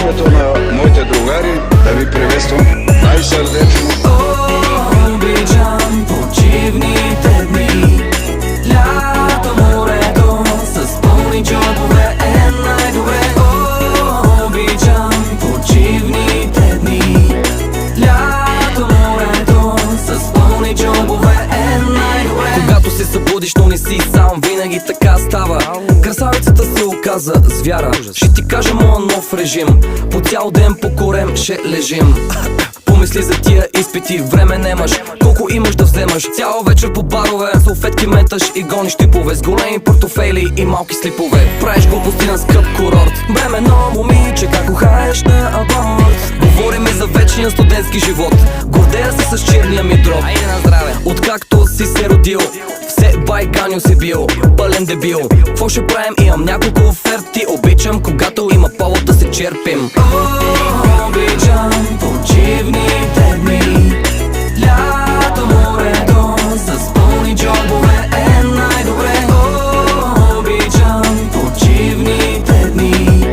името на моите другари да ви приветствам най-сърдечно. Обичам почивните дни, лято, морето с пълни джобове е най-добре. Обичам почивните дни, лято, морето с пълни джобове е най-добре. Когато се събудиш, но не си сам, винаги така става. Красавицата се оказа звяра. Ще ти кажа моя нов режим, по цял ден по корем ще лежим. Помисли за тия изпити, време немаш, колко имаш да вземаш. Цяла вечер по барове, салфетки меташ и гониш типове с големи портофейли и малки слипове. Правиш глупости на скъп курорт, бременно момиче, как ухаеш на аборт. Говориме за вечния студентски живот, гордея се с черния ми дроб. Айде на здраве! Откакто си се родил, все байганю си бил, пълен дебил. Какво ще правим? Имам няколко оферти. Обичам, когато има повод да се черпим. Обичам почивните дни, лято, морето с пълни джобове е най-добре. Обичам почивните дни,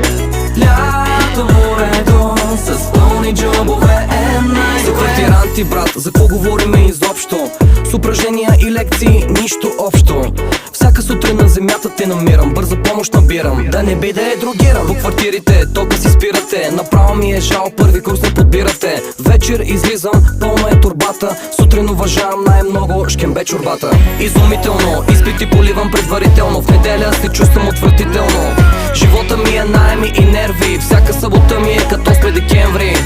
лято, морето с пълни джобове е най-добре. За квартиранти, брат, за какво говориме изобщо? С упражнения и лекции нищо общо. Всяка сутрин на земята те намирам, бърза помощ набирам, да не би да е другирам. По квартирите тока си спирате, направо ми е жал, първи курс не подбирате. Вечер излизам, пълна е турбата, сутрин уважавам най-много шкембе чорбата. Изумително, изпити поливам предварително, в неделя се чувствам отвратително. Живота ми е найми и нерви, всяка събота ми е като след декември.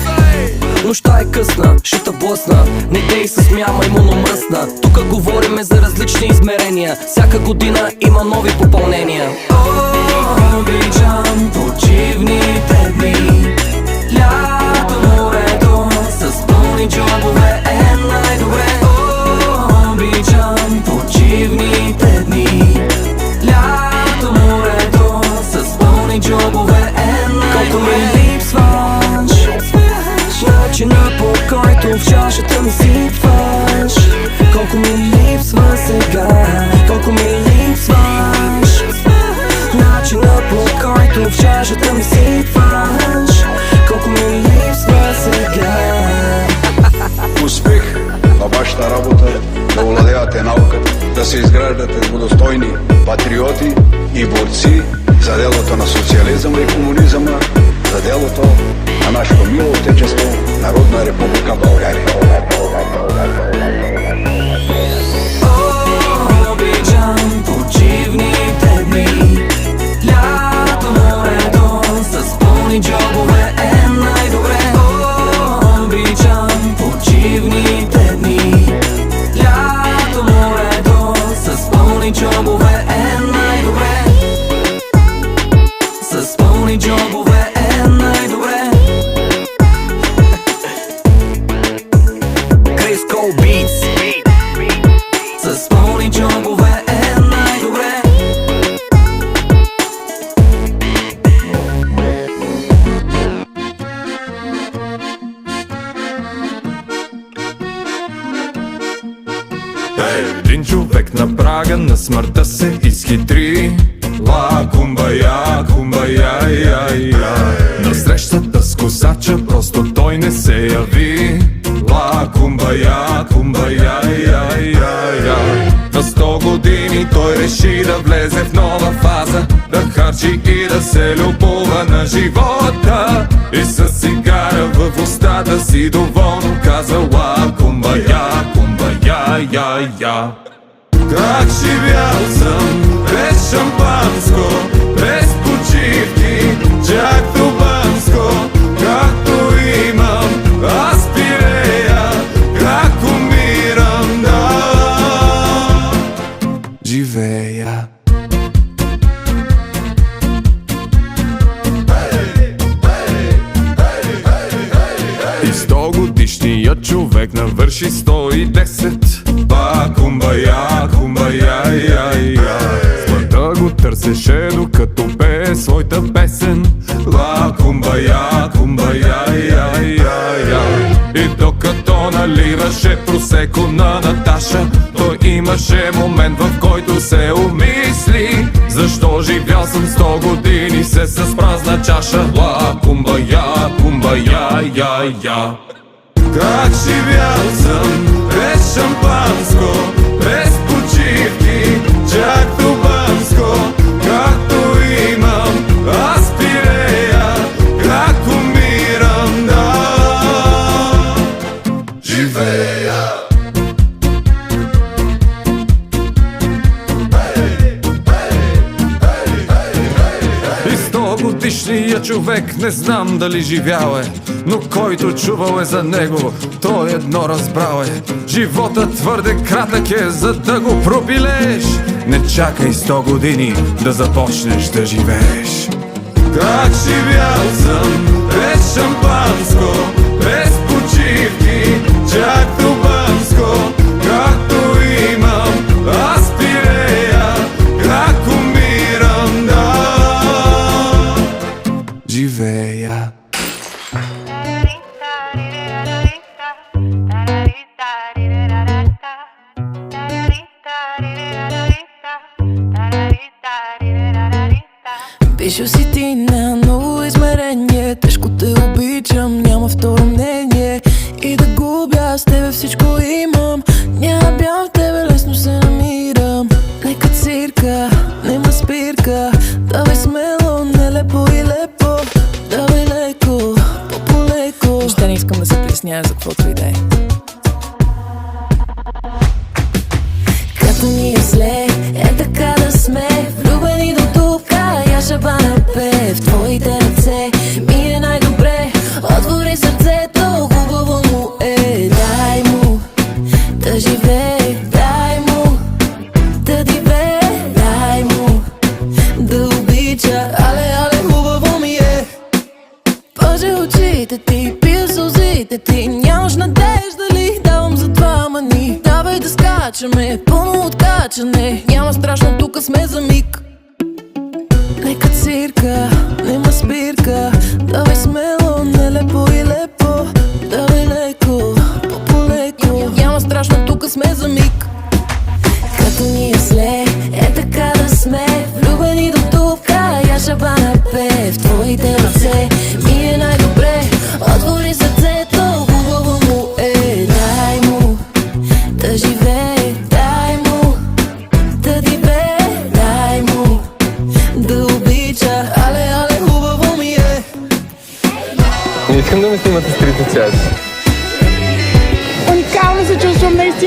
Нощта е късна, ще те блъсна, не дей с мяма имуномръсна. Тука говориме за различни измерения, всяка година има нови попълнения. Обичам почивните дни, лято, морето с пълни джобове е най-добре. Обичам почивните дни, лято, морето с пълни джобове е най-добре. Колко ми липсваш, начина по който в чашата ми сипваш. Колко ми липсва сега, колко ми липсваш. Начина по който в чашата ми сипваш. Колко ми липсва сега. Успех във вашата работа, да овладявате науката, да се изграждате водостойни патриоти и борци за делото на социализма и комунизма, за делото на нашето мило отечество, Народна република България. Обичам почивните дни, лято, морето с пълни джобове е най-добре. Обичам почивните дни, лято, морето с пълни джобове е най-добре. С пълни джобове е най-добре. Crisco Beats, с пълни джобове е най-добре. Един човек на прага на смъртта се изхитри. Ла, кумбая, кумбая, я. На срещата с косача просто той не се яви. Ла, кумбая, кумбая, я. На 100 години той реши да влезе в нова фаза, да харчи и да се любова на живота. И с цигара в устата си доволно каза: ла, кумбая, кумбая, я. Как живял съм без шампанско, без почивки, чак до Банско. Както имам, аз пирея, как умирам, да живея. И 100 годишният човек навърши 110. Ба, кумбая, кумбая, я. Смъртта го търсеше докато пее своята песен. Ла, кумбая, кумбая, я. И докато наливаше просеко на Наташа, той имаше момент, в който се умисли Защо живял съм 100 години се с празна чаша? Ла, кумбая, кумбая, я, я. Как живял съм без шампанско, без почивки, чак до Банско. Както имам, аз пирея, как умирам, да живея. И 100 годишния човек не знам дали живял е, но който чувал е за него, той едно разбрал е: живота твърде кратък е, за да го пропилеш. Не чакай 100 години да започнеш да живееш. Как живял съм без шампанско, без почивки, чак до Банско. Както имам, аз пирея, как умирам, да живея. Пишу си ти на ново измерение, тежко те обичам, няма второ мнение. И да губя с тебе всичко имам, няма бял в тебе, лесно се намирам. Нека цирка, нема спирка, давай смело, нелепо и лепо. Давай леко, по-полеко. Въобще не искам да се притесняваш за каквото и да е. Като ни е зле, е така да сме влюбени до дупка, я шаба на пе. В твоите ръце ми е най-добре, отвори сърцето, хубаво му е. Дай му да живее, дай му да дивее, дай му да обича. Але, але, хубаво ми е. Пъже очите ти, пия сълзите ти, нямаш надежда ли? Давам за това мани. Давай да скачаме, пълно откачане, няма страшно, тука сме за миг. Нека цирка, нема спирка, давай смело, нелепо и лепо. Давай леко, по-полеко, няма страшно, тука сме за миг. Като ни е зле, е така да сме влюбени до дупка, я шаба на пе. В твоите ръце ми е най-добре, отвори сърцето, хубаво му е. Дай му да живее, дай му да дивее, дай му да обича. Але, але, хубаво ми е. Не искам да ме снимате с трите части. Уникално се чувствам наистина.